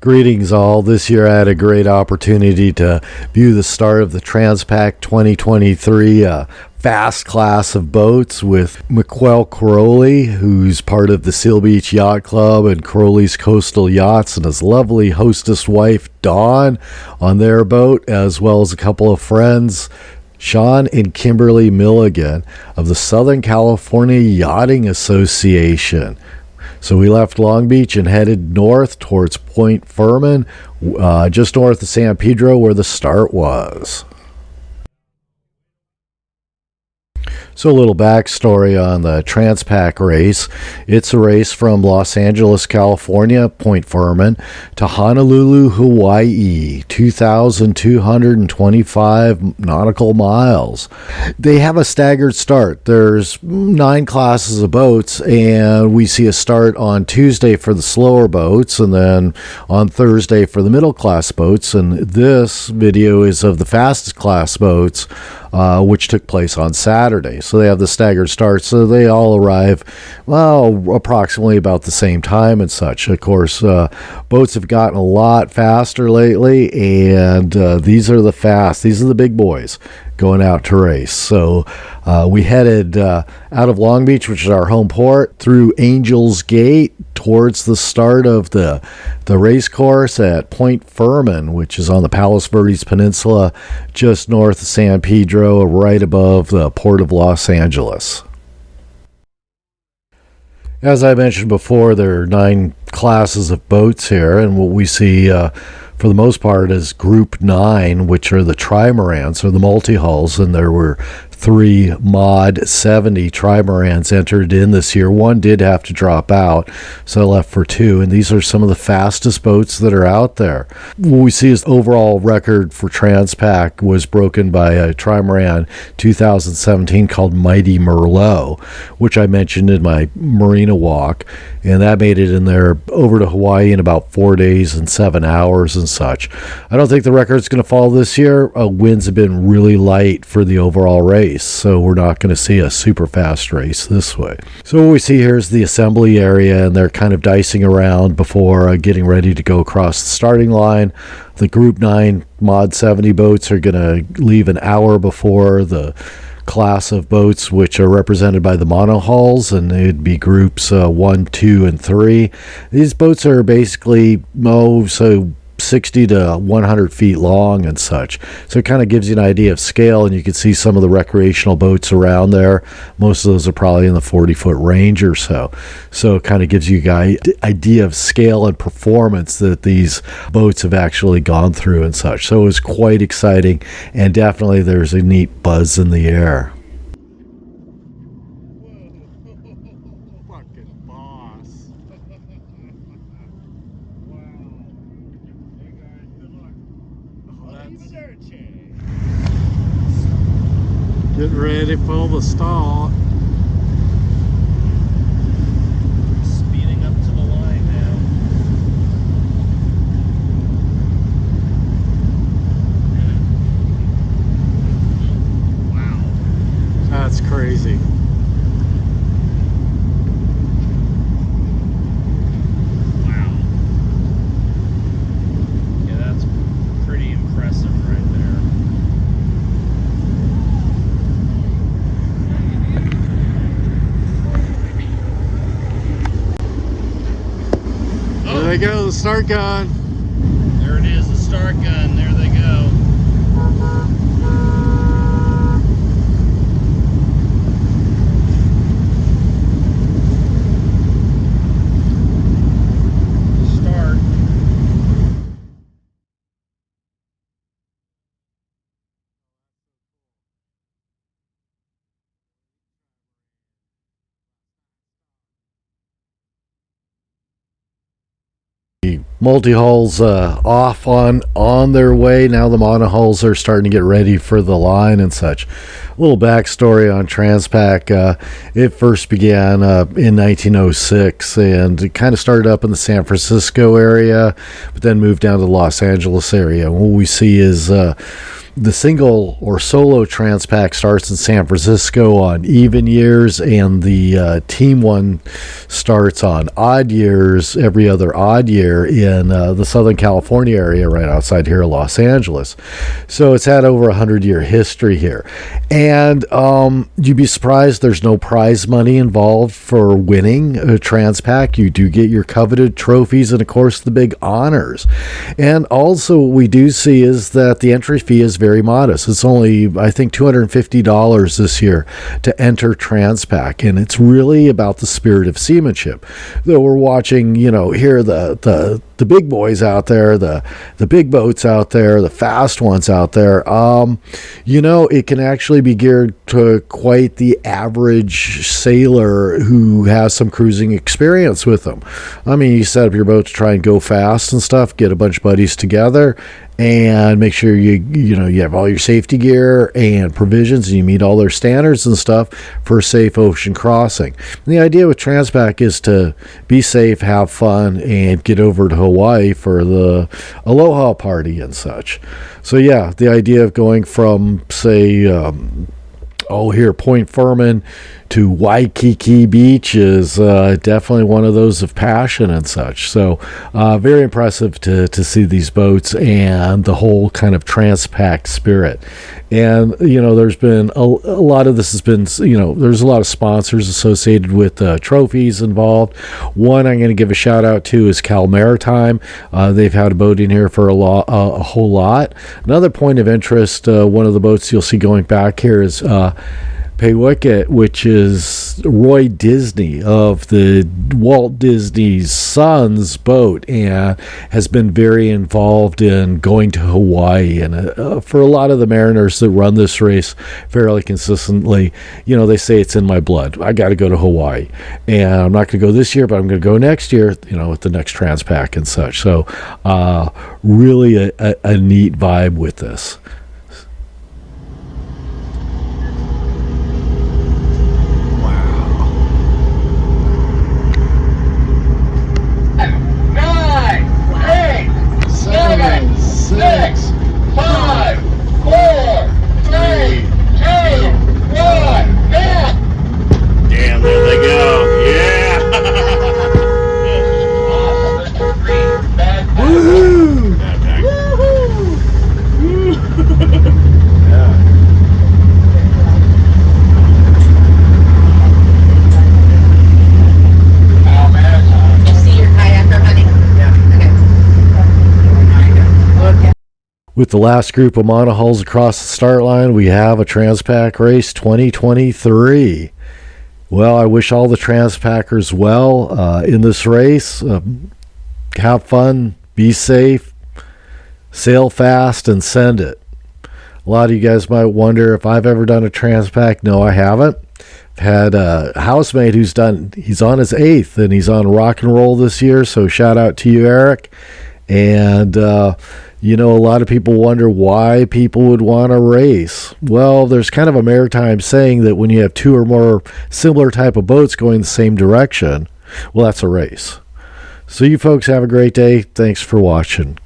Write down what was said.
Greetings all. This year I had a great opportunity to view the start of the Transpac 2023 fast class of boats with McQuell Crowley, who's part of the Seal Beach Yacht Club and Crowley's Coastal Yachts, and his lovely hostess wife Dawn on their boat, as well as a couple of friends, Sean and Kimberly Milligan of the Southern California Yachting Association. So we left Long Beach and headed north towards Point Furman, just north of San Pedro, where the start was. So a little backstory on the Transpac race. It's a race from Los Angeles, California, Point Furman, to Honolulu, Hawaii, 2,225 nautical miles. They have a staggered start. There's 9 classes of boats, and we see a start on Tuesday for the slower boats, and then on Thursday for the middle class boats. And this video is of the fastest class boats, which took place on Saturday. So they have the staggered start, so they all arrive, well, approximately about the same time and such. Of course, boats have gotten a lot faster lately, and these are the big boys going out to race. So we headed out of Long Beach, which is our home port, through Angels Gate towards the start of the race course at Point Furman, which is on the Palos Verdes Peninsula, just north of San Pedro, right above the port of Los Angeles. As I mentioned before, there are 9 classes of boats here, and what we see for the most part is Group 9, which are the trimarans or the multi-hulls, and there were 3 Mod 70 trimarans entered in this year. One did have to drop out, so I left for 2, and these are some of the fastest boats that are out there. What we see is the overall record for Transpac was broken by a trimaran 2017 called Mighty Merlot, which I mentioned in my marina walk, and that made it in there over to Hawaii in about 4 days and 7 hours and such. I don't think the record's going to fall this year. Winds have been really light for the overall race, so we're not going to see a super fast race this way. So what we see here is the assembly area, and they're kind of dicing around before getting ready to go across the starting line. The Group 9 Mod 70 boats are going to leave an hour before the class of boats, which are represented by the monohulls, and it'd be groups 1, 2, and 3. These boats are basically 60 to 100 feet long and such, so it kind of gives you an idea of scale, and you can see some of the recreational boats around there. Most of those are probably in the 40-foot range or so it kind of gives you an idea of scale and performance that these boats have actually gone through and such. So it was quite exciting, and definitely there's a neat buzz in the air. Getting ready for the start. Speeding up to the line now. Wow. That's crazy. Wow. Yeah, that's pretty impressive right there. There they go, the start gun. There it is, the start gun. There they go. Start. Multi-hulls off on their way. Now the monohulls are starting to get ready for the line and such. A little backstory on Transpac. It first began in 1906, and it kind of started up in the San Francisco area, but then moved down to the Los Angeles area. What we see is the single or solo Transpac starts in San Francisco on even years, and the team one starts on odd years, every other odd year in the Southern California area right outside here in Los Angeles. So it's had over 100-year history here. And you'd be surprised there's no prize money involved for winning a Transpac. You do get your coveted trophies and, of course, the big honors. And also what we do see is that the entry fee is very modest. It's only, I think, $250 this year to enter Transpac, and it's really about the spirit of seamanship. Though we're watching, here the big boys out there, the big boats out there, the fast ones out there, it can actually be geared to quite the average sailor who has some cruising experience with them. I mean, you set up your boat to try and go fast and stuff, get a bunch of buddies together, and make sure you have all your safety gear and provisions, and you meet all their standards and stuff for safe ocean crossing. And the idea with Transpac is to be safe, have fun, and get over to Hawaii for the Aloha party and such. So yeah, the idea of going from, say, Point Furman to Waikiki Beach is definitely one of those of passion and such. So very impressive to see these boats and the whole kind of Transpac spirit. And, there's been a lot of this has been, there's a lot of sponsors associated with trophies involved. One I'm going to give a shout out to is Cal Maritime. They've had a boat in here for a whole lot. Another point of interest, one of the boats you'll see going back here is Peewit, which is Roy Disney of the Walt Disney's son's boat, and has been very involved in going to Hawaii. And for a lot of the mariners that run this race fairly consistently, they say it's in my blood. I got to go to Hawaii, and I'm not going to go this year, but I'm going to go next year, with the next Transpac and such. So really a neat vibe with this. With the last group of monohulls across the start line, we have a Transpac Race 2023. Well, I wish all the Transpackers well in this race. Have fun, be safe, sail fast, and send it. A lot of you guys might wonder if I've ever done a Transpac. No, I haven't. I've had a housemate he's on his 8th, and he's on rock and roll this year, so shout out to you, Eric. And a lot of people wonder why people would want to race. Well, there's kind of a maritime saying that when you have two or more similar type of boats going the same direction, well, that's a race. So you folks have a great day. Thanks for watching.